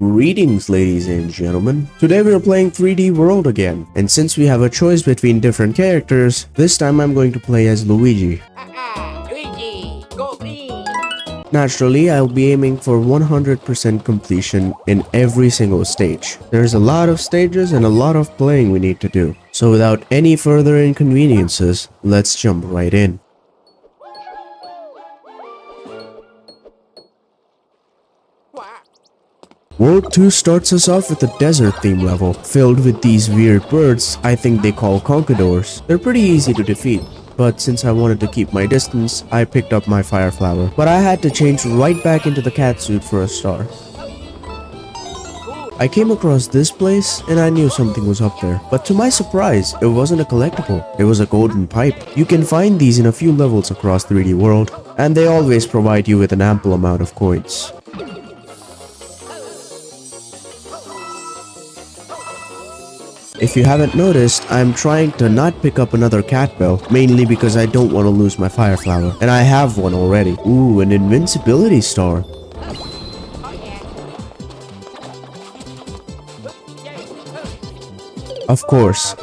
Greetings, ladies and gentlemen. Today we are playing 3D World again, and since we have a choice between different characters, this time I'm going to play as Luigi. Luigi, go green! Naturally, I'll be aiming for 100% completion in every single stage. There's a lot of stages and a lot of playing we need to do. So without any further inconveniences, let's jump right in. World 2 starts us off with a desert theme level, filled with these weird birds I think they call conquistadors. They're pretty easy to defeat, but since I wanted to keep my distance, I picked up my fire flower. But I had to change right back into the cat suit for a star. I came across this place and I knew something was up there, but to my surprise, it wasn't a collectible, it was a golden pipe. You can find these in a few levels across 3D World, and they always provide you with an ample amount of coins. If you haven't noticed, I'm trying to not pick up another cat bell, mainly because I don't want to lose my fire flower, and I have one already. Ooh, an invincibility star. Of course,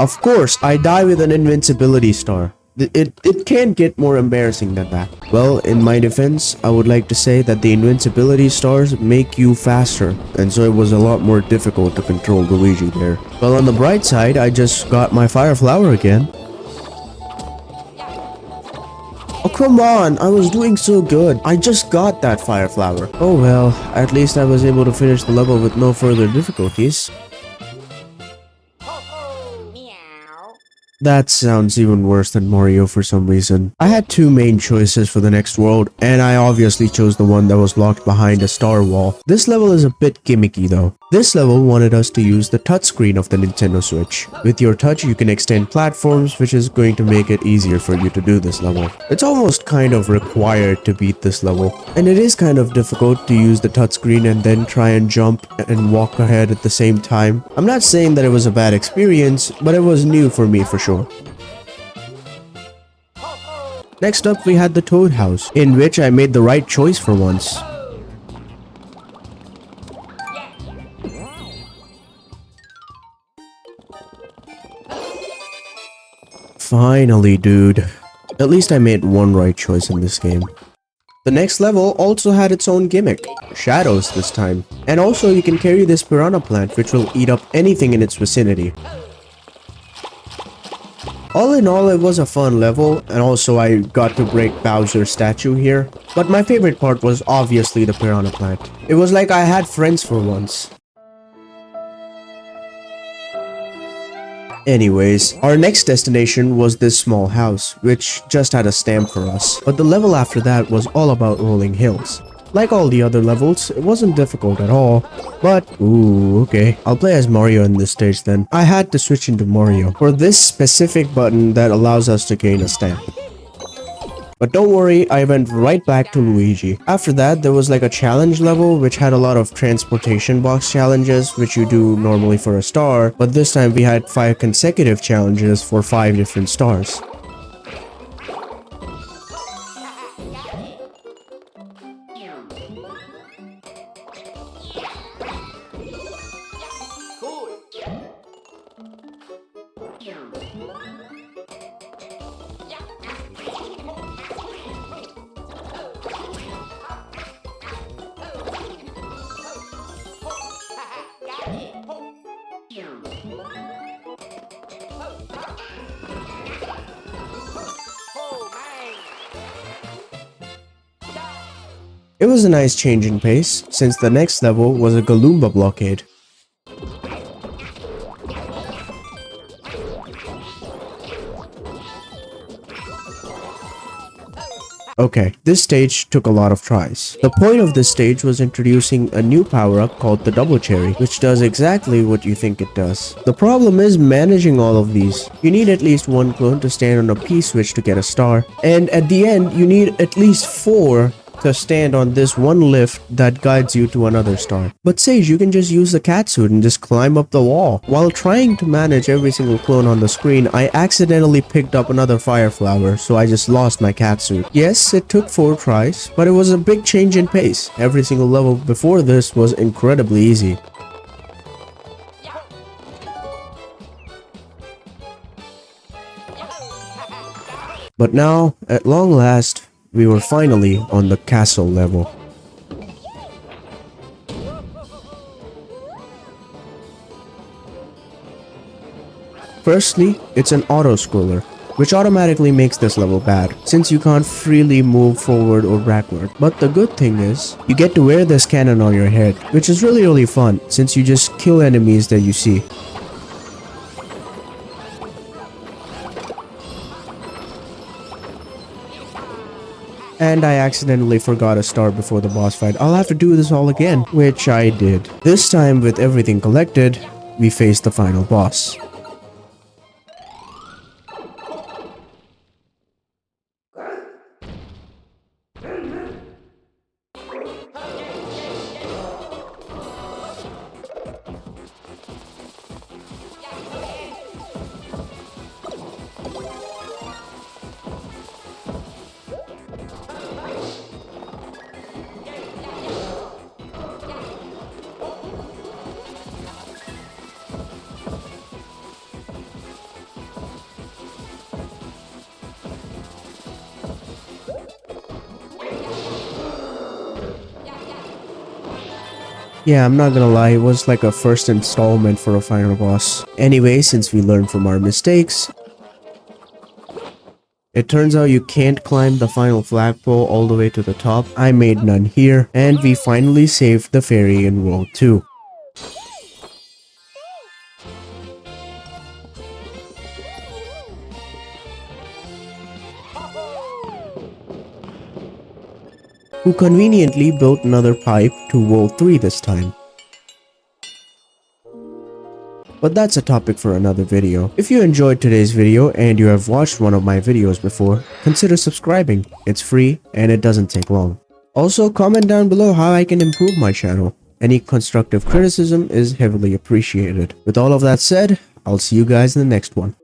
I die with an invincibility star. It can't get more embarrassing than that. Well, in my defense, I would like to say that the invincibility stars make you faster, and so it was a lot more difficult to control Luigi there. Well, on the bright side, I just got my fire flower again. Oh, come on, I was doing so good. I just got that fire flower. Oh well, at least I was able to finish the level with no further difficulties. That sounds even worse than Mario for some reason. I had two main choices for the next world, and I obviously chose the one that was locked behind a star wall. This level is a bit gimmicky though. This level wanted us to use the touchscreen of the Nintendo Switch. With your touch, you can extend platforms, which is going to make it easier for you to do this level. It's almost kind of required to beat this level, and it is kind of difficult to use the touchscreen and then try and jump and walk ahead at the same time. I'm not saying that it was a bad experience, but it was new for me for sure. Next up, we had the Toad House, in which I made the right choice for once. Finally, dude. At least I made one right choice in this game. The next level also had its own gimmick, shadows this time. And also you can carry this piranha plant which will eat up anything in its vicinity. All in all, it was a fun level, and also I got to break Bowser's statue here. But my favorite part was obviously the piranha plant. It was like I had friends for once. Anyways, our next destination was this small house, which just had a stamp for us. But the level after that was all about rolling hills. Like all the other levels, it wasn't difficult at all, but ooh, okay. I'll play as Mario in this stage then. I had to switch into Mario for this specific button that allows us to gain a stamp. But don't worry, I went right back to Luigi. After that, there was like a challenge level which had a lot of transportation box challenges which you do normally for a star, but this time we had 5 consecutive challenges for 5 different stars. It was a nice change in pace, since the next level was a Goomba blockade. Okay, this stage took a lot of tries. The point of this stage was introducing a new power-up called the Double Cherry, which does exactly what you think it does. The problem is managing all of these. You need at least one clone to stand on a P-switch to get a star, and at the end, you need at least 4 to stand on this one lift that guides you to another star. But Sage, you can just use the catsuit and just climb up the wall. While trying to manage every single clone on the screen, I accidentally picked up another fire flower, so I just lost my catsuit. Yes, it took 4 tries, but it was a big change in pace. Every single level before this was incredibly easy. But now, at long last, we were finally on the castle level. Firstly, it's an auto-scroller, which automatically makes this level bad, since you can't freely move forward or backward. But the good thing is, you get to wear this cannon on your head, which is really fun, since you just kill enemies that you see. And I accidentally forgot a star before the boss fight. I'll have to do this all again, which I did. This time, with everything collected, we face the final boss. Yeah, I'm not gonna lie, it was like a first installment for a final boss. Anyway, since we learned from our mistakes, it turns out you can't climb the final flagpole all the way to the top. I made none here, and we finally saved the fairy in World 2. Who conveniently built another pipe to World 3 this time. But that's a topic for another video. If you enjoyed today's video and you have watched one of my videos before, consider subscribing. It's free and it doesn't take long. Also, comment down below how I can improve my channel. Any constructive criticism is heavily appreciated. With all of that said, I'll see you guys in the next one.